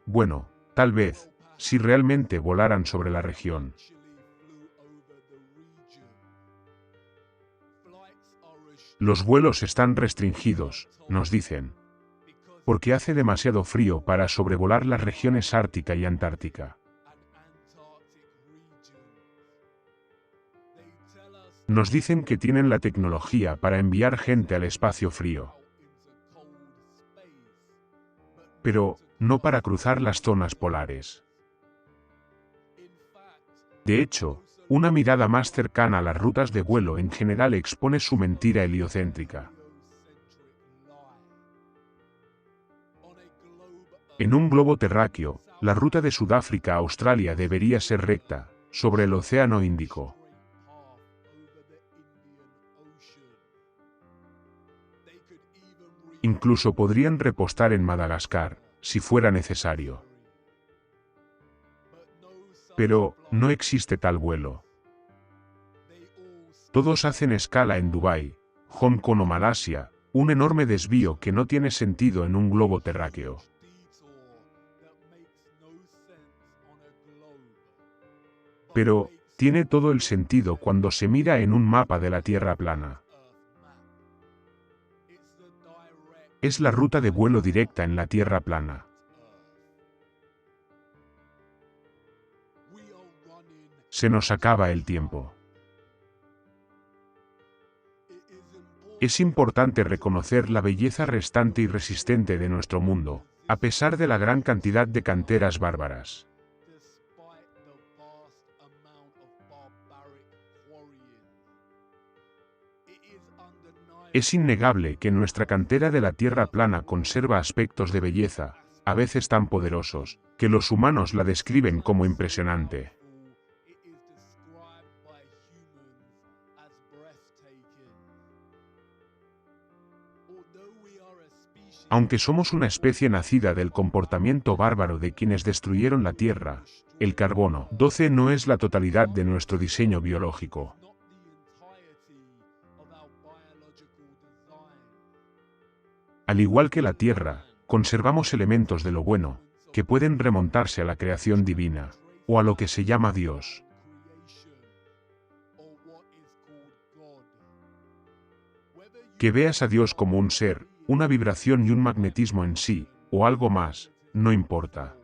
Bueno, tal vez, si realmente volaran sobre la región. Los vuelos están restringidos, nos dicen, porque hace demasiado frío para sobrevolar las regiones ártica y antártica. Nos dicen que tienen la tecnología para enviar gente al espacio frío. Pero, no para cruzar las zonas polares. De hecho, una mirada más cercana a las rutas de vuelo en general expone su mentira heliocéntrica. En un globo terráqueo, la ruta de Sudáfrica a Australia debería ser recta, sobre el Océano Índico. Incluso podrían repostar en Madagascar, si fuera necesario. Pero, no existe tal vuelo. Todos hacen escala en Dubái, Hong Kong o Malasia, un enorme desvío que no tiene sentido en un globo terráqueo. Pero, tiene todo el sentido cuando se mira en un mapa de la Tierra plana. Es la ruta de vuelo directa en la Tierra plana. Se nos acaba el tiempo. Es importante reconocer la belleza restante y resistente de nuestro mundo, a pesar de la gran cantidad de canteras bárbaras. Es innegable que nuestra cantera de la Tierra plana conserva aspectos de belleza, a veces tan poderosos, que los humanos la describen como impresionante. Aunque somos una especie nacida del comportamiento bárbaro de quienes destruyeron la Tierra, el carbono 12 no es la totalidad de nuestro diseño biológico. Al igual que la Tierra, conservamos elementos de lo bueno, que pueden remontarse a la creación divina, o a lo que se llama Dios. Que veas a Dios como un ser, una vibración y un magnetismo en sí, o algo más, no importa.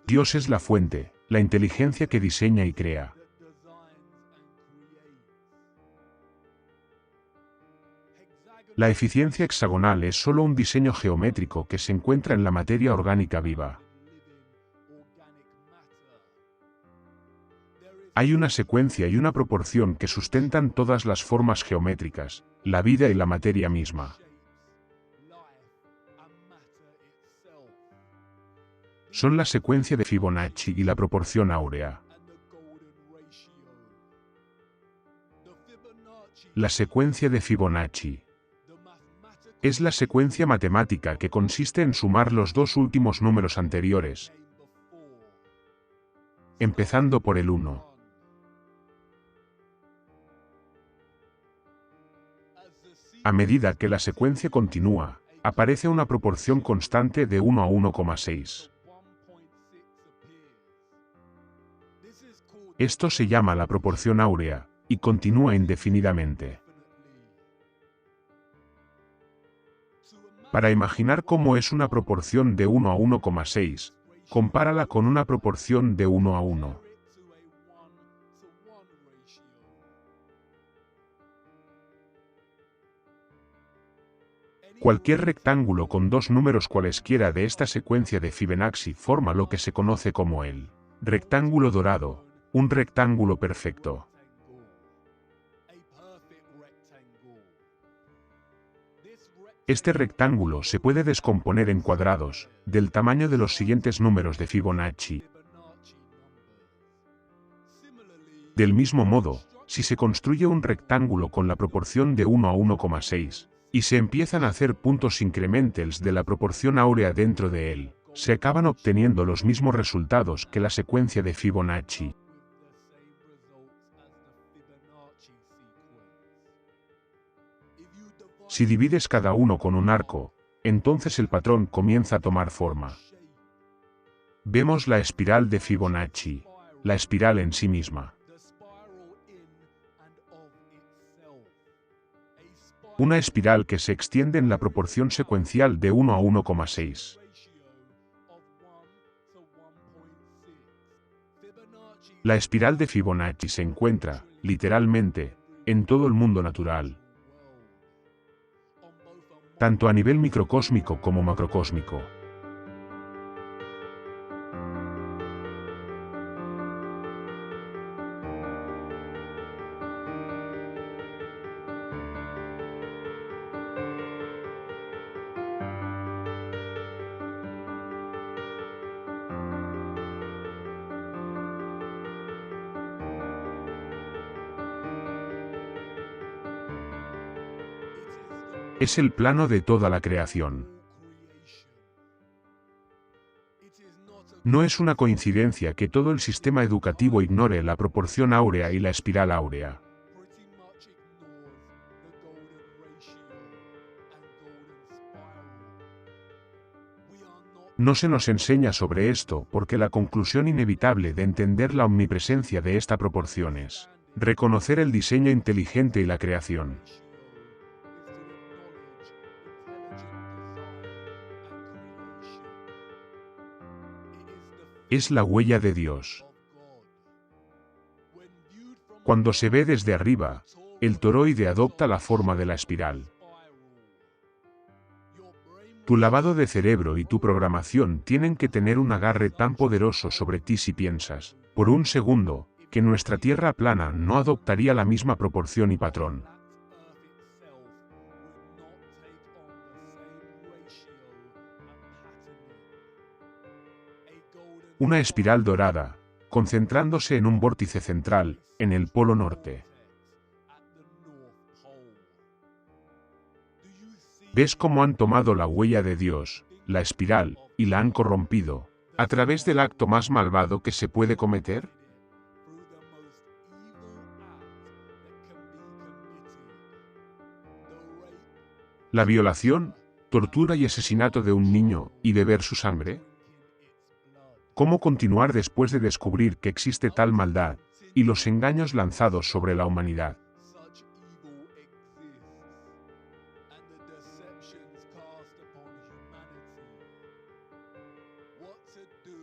Dios es la fuente, la inteligencia que diseña y crea. La eficiencia hexagonal es solo un diseño geométrico que se encuentra en la materia orgánica viva. Hay una secuencia y una proporción que sustentan todas las formas geométricas, la vida y la materia misma. Son la secuencia de Fibonacci y la proporción áurea. La secuencia de Fibonacci es la secuencia matemática que consiste en sumar los dos últimos números anteriores, empezando por el 1. A medida que la secuencia continúa, aparece una proporción constante de 1 a 1,6. Esto se llama la proporción áurea, y continúa indefinidamente. Para imaginar cómo es una proporción de 1 a 1,6, compárala con una proporción de 1 a 1. Cualquier rectángulo con dos números cualesquiera de esta secuencia de Fibonacci forma lo que se conoce como el rectángulo dorado, un rectángulo perfecto. Este rectángulo se puede descomponer en cuadrados, del tamaño de los siguientes números de Fibonacci. Del mismo modo, si se construye un rectángulo con la proporción de 1 a 1,6, y se empiezan a hacer puntos incrementals de la proporción áurea dentro de él, se acaban obteniendo los mismos resultados que la secuencia de Fibonacci. Si divides cada uno con un arco, entonces el patrón comienza a tomar forma. Vemos la espiral de Fibonacci, la espiral en sí misma. Una espiral que se extiende en la proporción secuencial de 1 a 1,6. La espiral de Fibonacci se encuentra, literalmente, en todo el mundo natural, tanto a nivel microcósmico como macrocósmico. Es el plano de toda la creación. No es una coincidencia que todo el sistema educativo ignore la proporción áurea y la espiral áurea. No se nos enseña sobre esto porque la conclusión inevitable de entender la omnipresencia de esta proporción es reconocer el diseño inteligente y la creación. Es la huella de Dios. Cuando se ve desde arriba, el toroide adopta la forma de la espiral. Tu lavado de cerebro y tu programación tienen que tener un agarre tan poderoso sobre ti si piensas, por un segundo, que nuestra Tierra plana no adoptaría la misma proporción y patrón. Una espiral dorada, concentrándose en un vórtice central, en el polo norte. ¿Ves cómo han tomado la huella de Dios, la espiral, y la han corrompido, a través del acto más malvado que se puede cometer? ¿La violación, tortura y asesinato de un niño y beber su sangre? ¿Cómo continuar después de descubrir que existe tal maldad, y los engaños lanzados sobre la humanidad?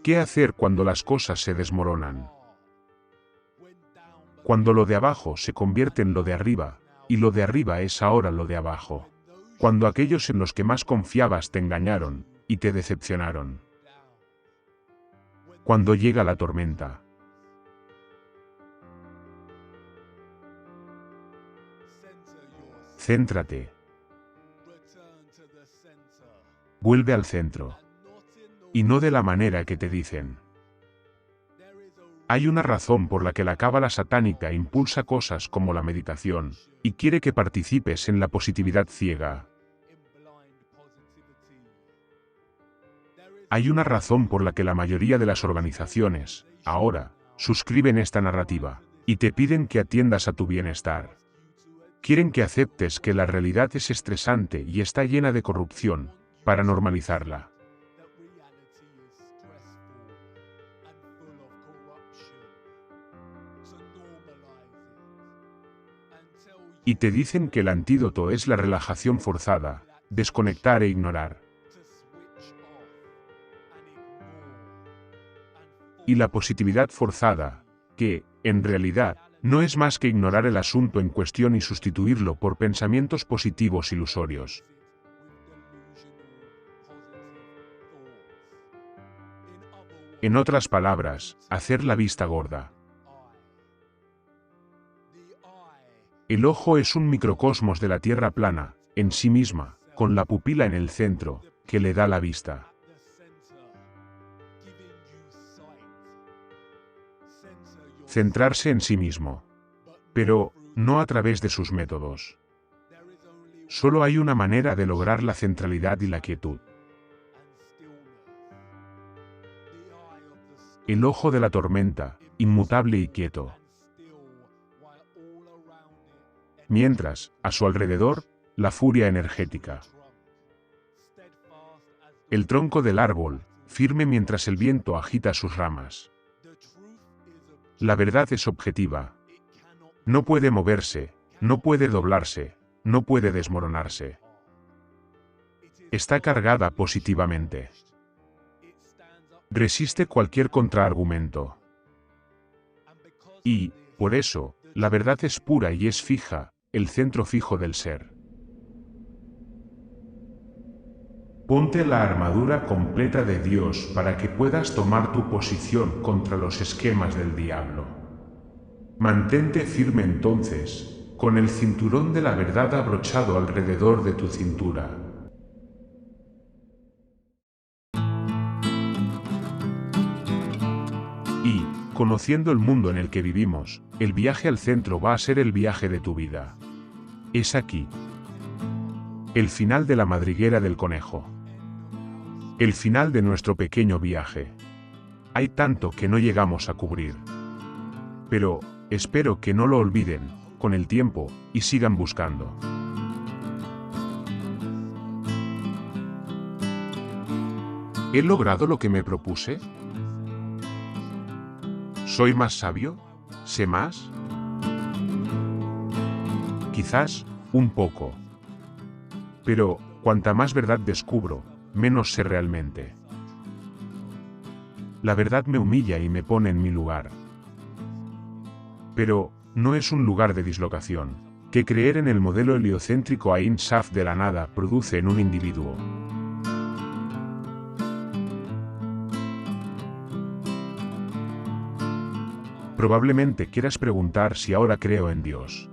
¿Qué hacer cuando las cosas se desmoronan? Cuando lo de abajo se convierte en lo de arriba, y lo de arriba es ahora lo de abajo. Cuando aquellos en los que más confiabas te engañaron, y te decepcionaron. Cuando llega la tormenta. Céntrate. Vuelve al centro. Y no de la manera que te dicen. Hay una razón por la que la cábala satánica impulsa cosas como la meditación, y quiere que participes en la positividad ciega. Hay una razón por la que la mayoría de las organizaciones, ahora, suscriben esta narrativa, y te piden que atiendas a tu bienestar. Quieren que aceptes que la realidad es estresante y está llena de corrupción, para normalizarla. Y te dicen que el antídoto es la relajación forzada, desconectar e ignorar. Y la positividad forzada, que, en realidad, no es más que ignorar el asunto en cuestión y sustituirlo por pensamientos positivos ilusorios. En otras palabras, hacer la vista gorda. El ojo es un microcosmos de la Tierra plana, en sí misma, con la pupila en el centro, que le da la vista. Centrarse en sí mismo. Pero, no a través de sus métodos. Solo hay una manera de lograr la centralidad y la quietud. El ojo de la tormenta, inmutable y quieto. Mientras, a su alrededor, la furia energética. El tronco del árbol, firme mientras el viento agita sus ramas. La verdad es objetiva. No puede moverse, no puede doblarse, no puede desmoronarse. Está cargada positivamente. Resiste cualquier contraargumento. Y, por eso, la verdad es pura y es fija, el centro fijo del ser. Ponte la armadura completa de Dios para que puedas tomar tu posición contra los esquemas del diablo. Mantente firme entonces, con el cinturón de la verdad abrochado alrededor de tu cintura. Y, conociendo el mundo en el que vivimos, el viaje al centro va a ser el viaje de tu vida. Es aquí. El final de la madriguera del conejo. El final de nuestro pequeño viaje. Hay tanto que no llegamos a cubrir. Pero, espero que no lo olviden, con el tiempo, y sigan buscando. ¿He logrado lo que me propuse? ¿Soy más sabio? ¿Sé más? Quizás, un poco. Pero, cuanta más verdad descubro, menos sé realmente. La verdad me humilla y me pone en mi lugar. Pero, no es un lugar de dislocación, que creer en el modelo heliocéntrico Ain Saf de la nada produce en un individuo. Probablemente quieras preguntar si ahora creo en Dios.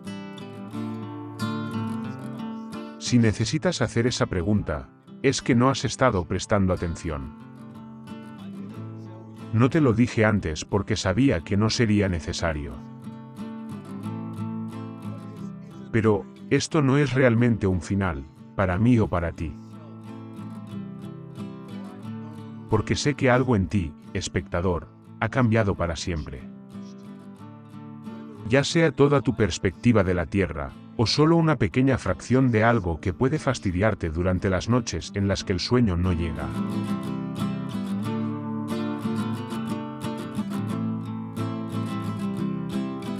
Si necesitas hacer esa pregunta, es que no has estado prestando atención. No te lo dije antes porque sabía que no sería necesario. Pero, esto no es realmente un final, para mí o para ti. Porque sé que algo en ti, espectador, ha cambiado para siempre. Ya sea toda tu perspectiva de la Tierra, o solo una pequeña fracción de algo que puede fastidiarte durante las noches en las que el sueño no llega.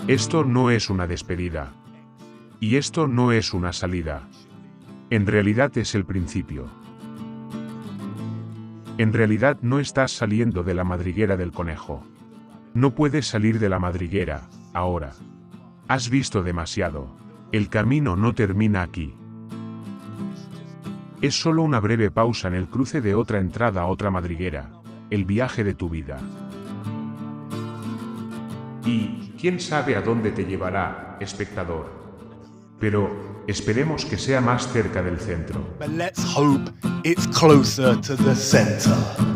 Esto no es una despedida. Y esto no es una salida. En realidad es el principio. En realidad no estás saliendo de la madriguera del conejo. No puedes salir de la madriguera, ahora. Has visto demasiado. El camino no termina aquí. Es solo una breve pausa en el cruce de otra entrada a otra madriguera, el viaje de tu vida. Y, quién sabe a dónde te llevará, espectador. Pero, esperemos que sea más cerca del centro. But let's hope it's closer to the center.